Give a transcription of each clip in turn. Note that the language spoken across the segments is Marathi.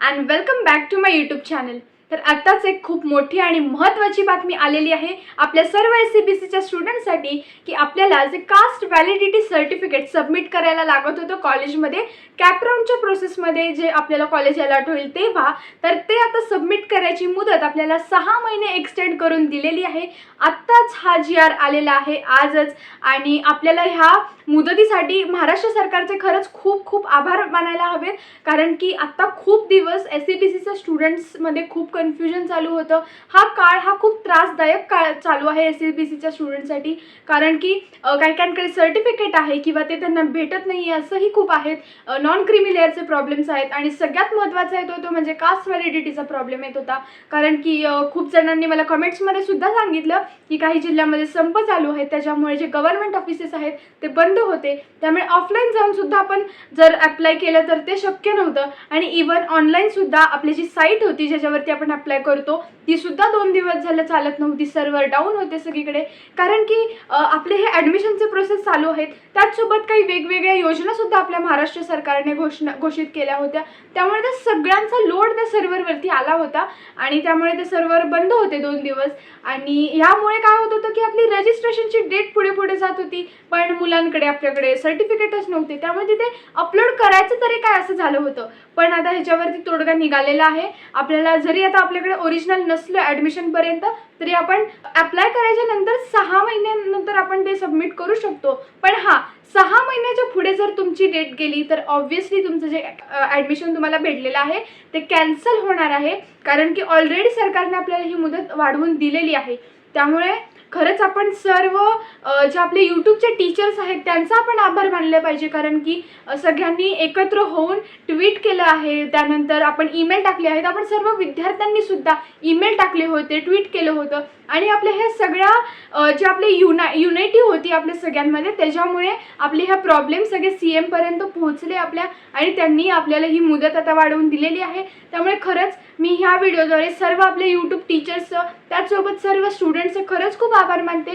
and welcome back to my YouTube channel. तर आताच एक खूप मोठी आणि महत्त्वाची बातमी आलेली आहे आपल्या सर्व SCBCच्या स्टुडंट्ससाठी की आपल्याला जे कास्ट व्हॅलिडिटी सर्टिफिकेट सबमिट करायला लागत होतं कॉलेजमध्ये कॅपराउंडच्या प्रोसेसमध्ये जे आपल्याला कॉलेज अलॉट होईल तेव्हा, तर ते आता सबमिट करायची मुदत आपल्याला 6 महिने एक्सटेंड करून दिलेली आहे. आत्ताच हा GR आलेला आहे आजच आणि आपल्याला ह्या मुदतीसाठी महाराष्ट्र सरकारचे खरंच खूप खूप आभार मानायला हवेत. कारण की आता खूप दिवस SCBCच्या स्टुडंट्समध्ये खूप कन्फ्युजन चालू होतं. हा काळ हा खूप त्रासदायक काळ चालू आहे SCBCच्या स्टुडंट्ससाठी. कारण की काही काहींकडे सर्टिफिकेट आहे किंवा ते त्यांना भेटत नाही आहे असंही खूप आहेत. नॉन क्रीमी लेअरचे प्रॉब्लेम्स आहेत आणि सगळ्यात महत्त्वाचा येतो तो म्हणजे कास्ट व्हॅलिडिटीचा प्रॉब्लेम येत होता. कारण की खूप जणांनी मला कमेंट्समध्ये सुद्धा सांगितलं की काही जिल्ह्यामध्ये संप चालू आहे, त्याच्यामुळे जे गव्हर्नमेंट ऑफिसेस आहेत ते बंद होते. त्यामुळे ऑफलाईन जाऊन सुद्धा आपण जर अप्लाय केलं तर ते शक्य नव्हतं आणि इवन ऑनलाईन सुद्धा आपली जी साईट होती ज्याच्यावरती आपण अप्लाय करतो ती सुद्धा 2 दिवस झालं चालत नव्हती. सर्व्हर डाऊन होते सगळीकडे. कारण की आपले हे ॲडमिशनचे प्रोसेस चालू आहेत, त्याचसोबत काही वेगवेगळ्या योजना सुद्धा आपल्या महाराष्ट्र सरकारने घोषित केल्या होत्या. त्यामुळे त्या सगळ्यांचा लोड त्या सर्व्हरवरती आला होता आणि त्यामुळे ते सर्व्हर बंद होते 2 दिवस. आणि ह्यामुळे काय होत होतं की आपली रजिस्ट्रेशनची डेट पुढे पुढे जात होती, पण मुलांकडे आपल्याकडे सर्टिफिकेटच नव्हते. त्यामुळे तिथे अपलोड करायचं तरी काय असं झालं होतं. पण आता ह्याच्यावरती तोडगा निघालेला आहे. आपल्याला जरी आता आपल्याकडे ओरिजिनल नसलं ॲडमिशनपर्यंत तरी आपण अप्लाय करायच्या नंतर 6 महिन्यानंतर आपण ते सबमिट करू शकतो. पण 6 महिन्याच्या पुढे जर तुमची डेट गेली तर ऑब्व्हियसली तुमचं जे ॲडमिशन तुम्हाला भेटलेलं आहे ते कॅन्सल होणार आहे. कारण की ऑलरेडी सरकारने आपल्याला ही मुदत वाढवून दिलेली आहे. त्यामुळे खरंच आपण सर्व जे आपले यूट्यूबचे टीचर्स आहेत त्यांचा आपण आभार मानले पाहिजे. कारण की सगळ्यांनी एकत्र होऊन ट्विट केलं आहे, त्यानंतर आपण ईमेल टाकले आहेत. आपण सर्व विद्यार्थ्यांनी सुद्धा ईमेल टाकले होते, ट्विट केलं होतं आणि आपल्या ह्या सगळ्या जे आपले युनायटी होती आपल्या सगळ्यांमध्ये, त्याच्यामुळे आपले ह्या प्रॉब्लेम सगळे CM पर्यंत पोहोचले आपल्या आणि त्यांनी आपल्याला ही मुदत आता वाढवून दिलेली आहे. त्यामुळे खरंच मी ह्या व्हिडिओद्वारे सर्व आपले यूट्यूब टीचर्सचं त्याचसोबत सर्व स्टुडंट्सचे खरंच खूप आभार मानते.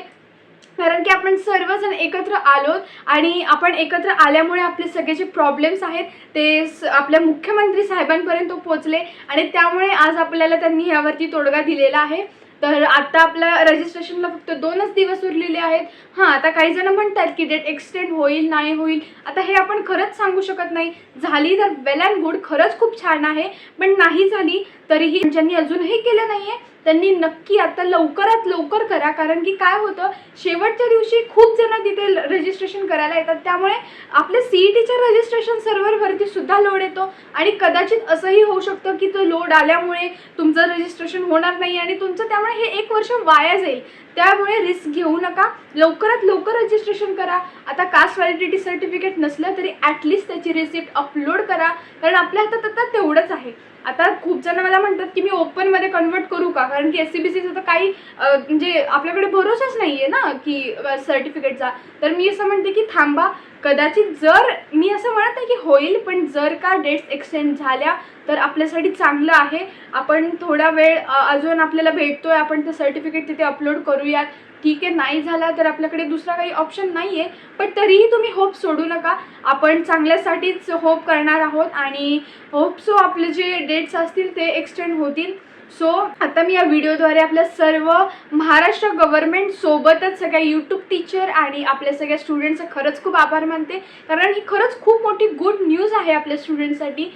कारण की आपण सर्वजण एकत्र आलो आणि आपण एकत्र आल्यामुळे आपले सगळे जे प्रॉब्लेम्स आहेत ते आपल्या मुख्यमंत्री साहेबांपर्यंत पोहोचले आणि त्यामुळे आज आपल्याला त्यांनी ह्यावरती तोडगा दिलेला आहे. तर आता आपल्या रजिस्ट्रेशनला फक्त 2च दिवस उरलेले आहेत. आता काही जण म्हणतात की डेट एक्सटेंड होईल नाही होईल, आता हे आपण खरंच सांगू शकत नाही. झाली तर वेल अँड गुड, खरंच खूप छान आहे. पण नाही झाली तरीही ज्यांनी अजूनही केलं नाही आहे त्यांनी नक्की आता लवकरात लवकर करा. कारण की काय होतं, शेवटच्या दिवशी खूप जण तिथे रजिस्ट्रेशन करायला येतात. त्यामुळे आपल्या CETच्या रजिस्ट्रेशन सर्व्हरवरती सुद्धा लोड येतो आणि कदाचित असंही होऊ शकतं की तो लोड आल्यामुळे तुमचं रजिस्ट्रेशन होणार नाही आणि तुमचं त्यामुळे हे 1 वर्ष वाया जाईल. त्यामुळे रिस्क घेऊ नका, लवकरात लवकर रजिस्ट्रेशन करा. आता कास्ट व्हॅलिडिटी सर्टिफिकेट नसलं तरी ॲटलिस्ट त्याची रिसिप्ट अपलोड करा. कारण आपल्या हातात आता तेवढंच आहे. आता खूप जण मला म्हणतात की मी ओपनमध्ये कन्वर्ट करू का, कारण की SCBCचं तर काही म्हणजे आपल्याकडे भरोसाच नाही आहे ना की सर्टिफिकेटचा. तर मी असं म्हणते की थांबा, कदाचित जर मी असं म्हणत आहे की होईल, पण जर का डेट्स एक्सटेंड झाल्या तर आपल्यासाठी चांगलं आहे. आपण थोडा वेळ अजून आपल्याला भेटतोय, आपण ते सर्टिफिकेट तिथे अपलोड करूयात. ठीक आहे, नाही झाला तर आपल्याकडे दुसरा काही ऑप्शन नाही आहे. पण तरीही तुम्ही होप सोडू नका. आपण चांगल्यासाठीच होप करणार आहोत आणि होप सो आपले जे डेट्स असतील ते एक्सटेंड होतील. सो आता मी या व्हिडिओद्वारे आपल्या सर्व महाराष्ट्र गव्हर्नमेंट सोबतच सगळ्या यूट्यूब टीचर आणि आपल्या सगळ्या स्टुडंट्सचे खरंच खूप आभार मानते. कारण ही खरंच खूप मोठी गुड न्यूज आहे आपल्या स्टुडंट्ससाठी.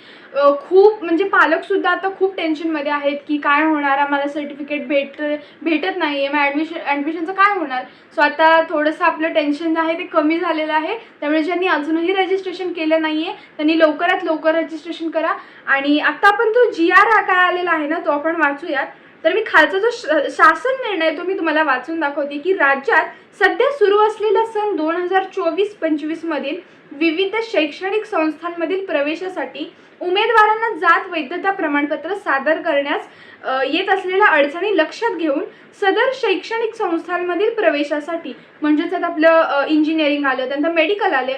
खूप म्हणजे पालकसुद्धा आता खूप टेन्शनमध्ये आहेत की काय होणार, आम्हाला सर्टिफिकेट भेटत नाही आहे, मग ॲडमिशनचं काय होणार. सो आता थोडंसं आपलं टेन्शन आहे ते कमी झालेलं आहे. त्यामुळे ज्यांनी अजूनही रजिस्ट्रेशन केलं नाही आहे त्यांनी लवकरात लवकर रजिस्ट्रेशन करा. आणि आता आपण तो GR काय आलेला आहे ना तो आपण वाचूयात. तर मी खालचा जो शासन निर्णय तो मी तुम्हाला वाचून दाखवते की राज्यात सध्या सुरू असलेला सन 2024-25 मधील विविध शैक्षणिक संस्थांमधील प्रवेशासाठी उमेदवारांना जात वैधता प्रमाणपत्र सादर करण्यास येत असलेल्या अडचणी लक्षात घेऊन सदर शैक्षणिक संस्थांमधील प्रवेशासाठी, म्हणजेच आता आपलं इंजिनिअरिंग आलं, त्यानंतर मेडिकल आले,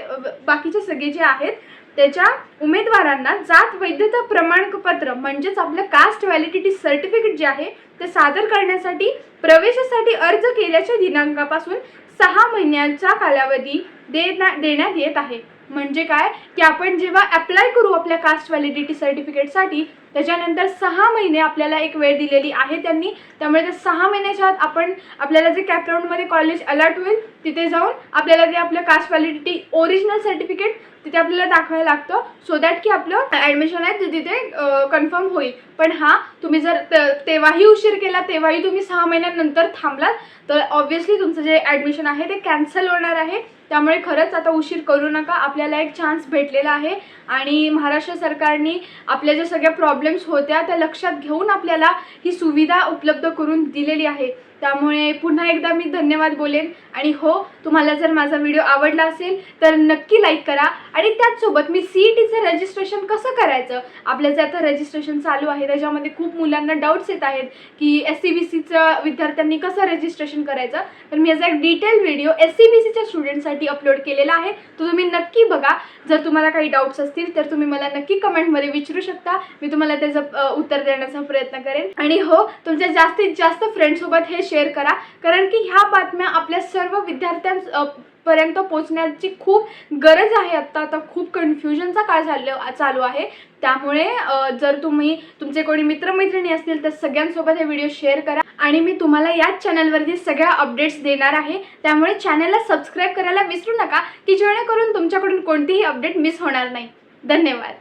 बाकीचे सगळे जे आहेत त्याच्या उमेदवारांना जात वैधता प्रमाणपत्र म्हणजेच आपलं कास्ट व्हॅलिडिटी सर्टिफिकेट जे आहे ते सादर करण्यासाठी प्रवेशासाठी अर्ज केल्याच्या दिनांकापासून 6 महिन्यांचा कालावधी देण्यात येत आहे. म्हणजे काय की आपण जेव्हा अप्लाय करू आपल्या कास्ट व्हॅलिडिटी सर्टिफिकेटसाठी त्याच्यानंतर 6 महिने आपल्याला एक वेळ दिलेली आहे त्यांनी. त्यामुळे त्या 6 महिन्याच्या आत आपल्याला जे कॅपराऊंडमध्ये कॉलेज अलॉट होईल तिथे जाऊन आपल्याला ते आपलं कास्ट व्हॅलिडिटी ओरिजिनल सर्टिफिकेट तिथे आपल्याला दाखवायला लागतं, सो दॅट की आपलं ॲडमिशन आहे ते तिथे कन्फर्म होईल. पण हां, तुम्ही जर तेव्हाही उशीर केला, तेव्हाही तुम्ही 6 महिन्यानंतर थांबलात तर ऑब्व्हियसली तुमचं जे ॲडमिशन आहे ते कॅन्सल होणार आहे. त्यामुळे खरंच आता उशीर करू नका. आपल्याला एक चान्स भेटलेला आहे आणि महाराष्ट्र सरकारने आपल्या ज्या सगळ्या प्रॉब्लेम्स होत्या त्या लक्षात घेऊन आपल्याला ही सुविधा उपलब्ध करून दिलेली आहे. त्यामुळे पुन्हा एकदा मी धन्यवाद बोलेन. आणि हो, तुम्हाला जर माझा व्हिडिओ आवडला असेल तर नक्की लाईक करा. आणि त्याचसोबत मी CETचं रजिस्ट्रेशन कसं करायचं, आपलं जे आता रजिस्ट्रेशन चालू आहे त्याच्यामध्ये खूप मुलांना डाऊट्स येत आहेत की SCBCचं विद्यार्थ्यांनी कसं रजिस्ट्रेशन करायचं, तर मी याचा एक डिटेल व्हिडिओ SCBCच्या स्टुडंटसाठी अपलोड केलेला आहे, तो तुम्ही नक्की बघा. जर तुम्हाला काही डाऊट्स असतील तर तुम्ही मला नक्की कमेंटमध्ये विचारू शकता, मी तुम्हाला त्याचं उत्तर देण्याचा प्रयत्न करेन. आणि हो, तुमच्या जास्तीत जास्त फ्रेंड्ससोबत हे शेअर करा, कारण की ह्या बातम्या आपल्या सर्व विद्यार्थ्यांपर्यंत पोहोचण्याची खूप गरज आहे. आता खूप कन्फ्युजनचा काळ चालू आहे. त्यामुळे जर तुमचे कोणी मित्रमैत्रिणी असतील तर सगळ्यांसोबत हे व्हिडिओ शेअर करा. आणि मी तुम्हाला याच चॅनलवरती सगळ्या अपडेट्स देणार आहे, त्यामुळे चॅनलला सबस्क्राईब करायला विसरू नका की जेणेकरून तुमच्याकडून कोणतीही अपडेट मिस होणार नाही. धन्यवाद.